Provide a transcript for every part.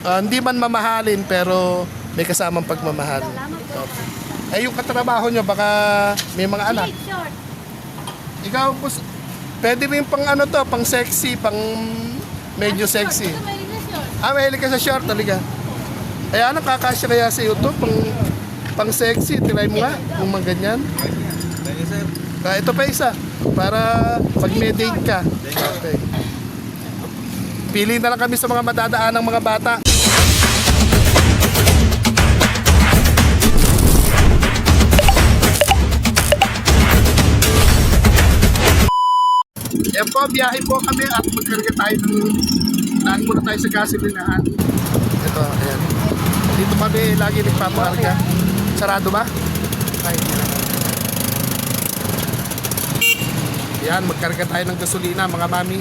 Hindi man mamahalin pero may kasamang pagmamahal. Okay. Eh yung katrabaho nyo baka may mga anak. Ikaw po, pwede rin pang ano to, pang sexy, pang medyo sexy. Mahilig ka sa short talaga. Ay ano, kakasya kaya sa iyo to, pang sexy, try mo nga, kung mga ganyan. Ito pa isa, para pag may date ka. Okay. Pili na lang kami sa mga madadaan ng mga bata. Yan po, biyahe po kami at magkarga tayo ng daan muna tayo sa gasolinahan. Ito, ayan. Dito kami lagi nagpapakarga. Sarado ba? Ay, yan, magkarga tayo ng gasolina mga mami.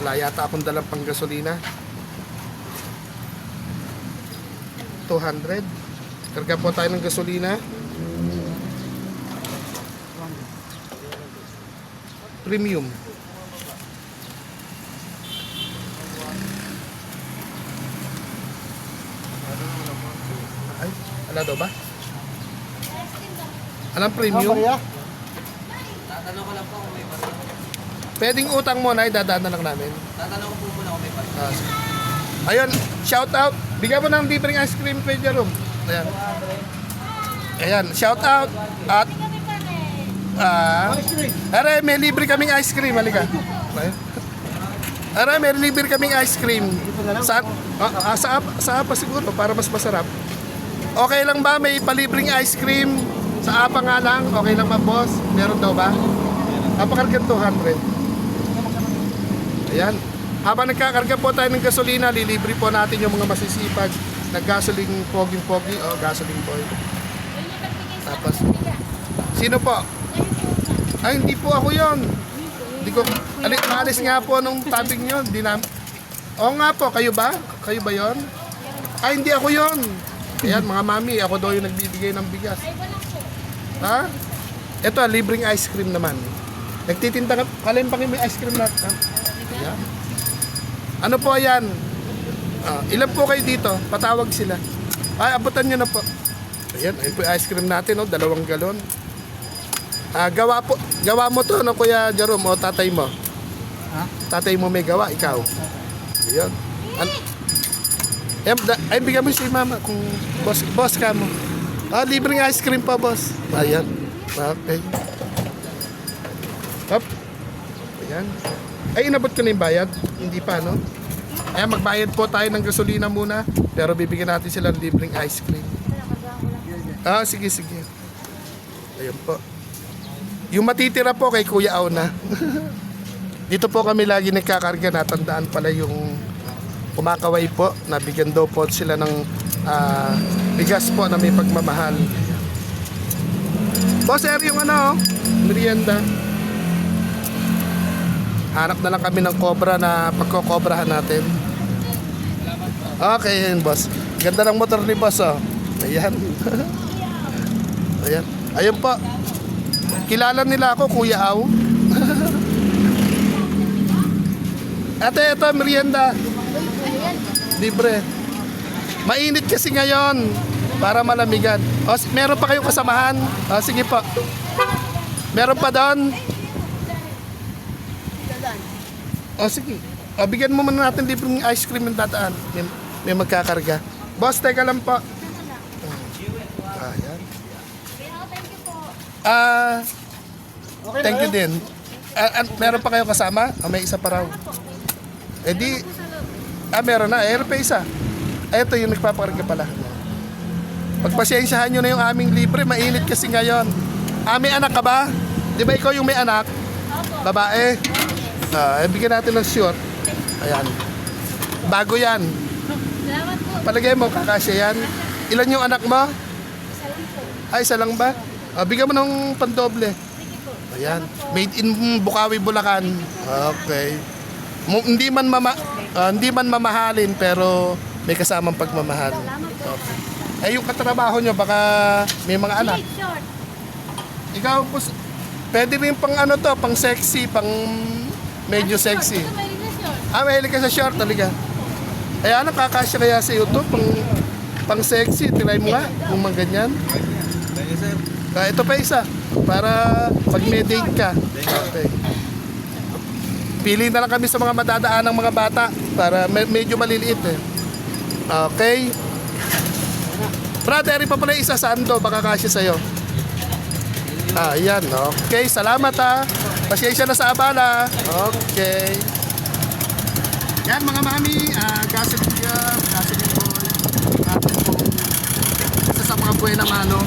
Wala yata akong dalang pang gasolina. 200. Karga po tayo ng gasolina. Premium. Ay, wala daw ba? Anong premium? Tatanong ko lang po kung may pariya. Pwedeng utang mo na, idadaan na lang namin. Tatanong ko po muna kung may pariya. Ayun, shout out. Bigyan mo ng libreng ice cream, Kuya Jerome. Ayan. Ayan, shout out. At Are, may libre kaming ice cream, halika. Are, may libre kaming ice cream. Sa apa siguro, para mas masarap. Okay lang ba, may palibreng ice cream? Sa apa nga lang, okay lang ba, boss? Meron daw ba? Napakarga 200. Ayan. Habang nagkakarga po tayo ng gasolina, lilibre po natin yung mga masisipag na gasoling poging-pogi o gasoling boy. Tapos, sino po? Ay, hindi po ako yon. Hindi ko, maalis nga po nung topic nyo. Oo nga po, kayo ba? Kayo ba yon? Ay, hindi ako yon. Ayan, mga mami, ako daw yung nagbibigay ng bigas. Ha? Ito, libreng ice cream naman. Nagtitinda ka, kalin pa may ice cream natin. Ayan. Ano po yan? Ilan po kayo dito? Patawag sila. Ay, abutan nyo na po. Ayan, ayun po yung ice cream natin, 2 galon. Gawa mo to, no, Kuya Jerome, o tatay mo? Ha? Tatay mo may gawa, ikaw. Ayan. Ay, bigyan mo si mama kung boss ka mo. Libreng ice cream pa, boss. Ayan. Okay. Hop. Ayan. Ay, inabot ko na yung bayad. Hindi pa, no? Ayan, magbayad po tayo ng gasolina muna. Pero bibigyan natin sila ng libreng ice cream. Sige. Ayan po. Yung matitira po kay Kuya Auna. Dito po kami lagi nagkakarga. Natandaan pala yung kumakaway po. Nabigyan daw po sila ng bigas po na may pagmamahal. Boss, yung merienda. Hanap na lang kami ng cobra na pagkokobrahan natin. Okay, yun, boss. Ganda ng motor ni boss, oh. Ayan. Ayan. Ayun po. Kilala nila ako, Kuya Aw. Ate, ito, merienda. Libre. Mainit kasi ngayon. Para malamigan. Meron pa kayong kasamahan? Sige po. Meron pa doon? Sige. Bigyan mo muna natin libreng ice cream ng tataan. May magkakarga. Boss, teka lang po. Ayan. Thank you din. Meron pa kayo kasama? May isa pa raw. Meron na. Meron pa isa. Ito yung nagpapakarga pala. Pagpasensyahan nyo na yung aming libre. Mainit kasi ngayon. May anak ka ba? Di ba ikaw yung may anak? Babae? Bigyan natin ng short. Ayan. Bago yan. Palagay mo, kakasya yan. Ilan yung anak mo? Isa lang ba? Bigyan mo ng pandoble. Ayan. Made in Bukawi, Bulacan. Okay. Hindi man mamahalin pero may kasamang pagmamahal. Okay. Yung katrabaho nyo baka may mga anak. Ikaw po, pwede rin pang pang sexy, pang medyo sexy. Mahilig ka sa short talaga. Kaya nakakasya kaya sa YouTube, pang sexy, try mo nga, kung mga ganyan. Thank you, sir. Ito pa isa, para pag may date ka. Okay. Pili na lang kami sa mga madadaan ng mga bata, para medyo maliliit eh. Okay. Brother, pa pala isa sa ando, baka kasya sa'yo. Ayan, okay. Salamat ha. Pasensya na sa abala. Okay. Yan mga mami, gasoline gear, gasoline boy, atin po isa sa mga buena mano.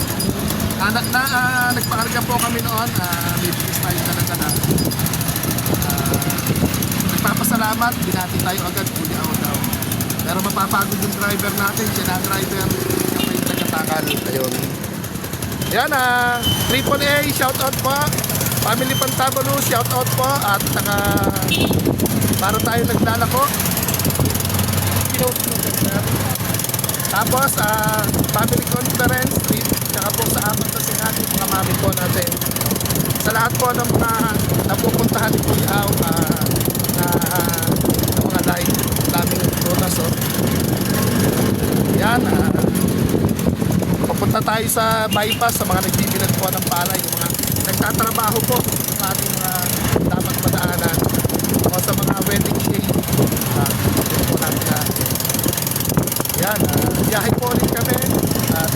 Nagpakarga po kami noon, may bilis tayo talaga na. Nagpapasalamat, binati tayo agad, huli ako daw. Pero mapapagod yung driver natin, siya na driver, kapay taga-takal. Ayun. Yan Triple A, shoutout po. Family Pantabalo, shoutout po. At saka, para tayo naglalako. Tapos, family conference, saka po sa apat na sinati, mga mami po natin. Sa lahat po ng mga napupuntahan ni Kuya Au, na mga live daming lunas. Yan, papunta tayo sa bypass sa mga nagbibilan po ng palay, yung mga nagtatrabaho po sa ating mga dapat madaanan o sa mga wedding day. Yun po natin na. Yan, biyahe po ulit kami at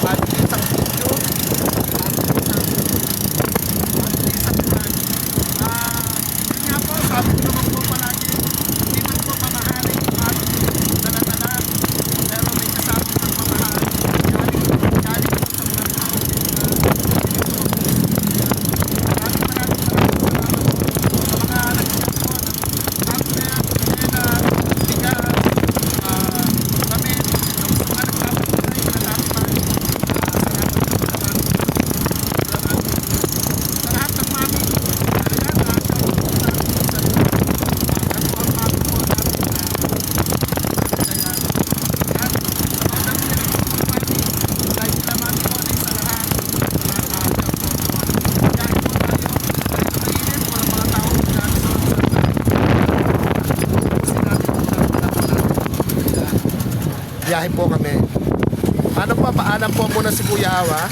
maliit isang video. Yun nga po, sabi ko naman po palagi, hindi man po mamahaling ating dala-dala, pero may kasama ng mamahal. Galing po sa mga tao. Biyahe po kami. Ano pa, paalam po muna si Kuya Awa.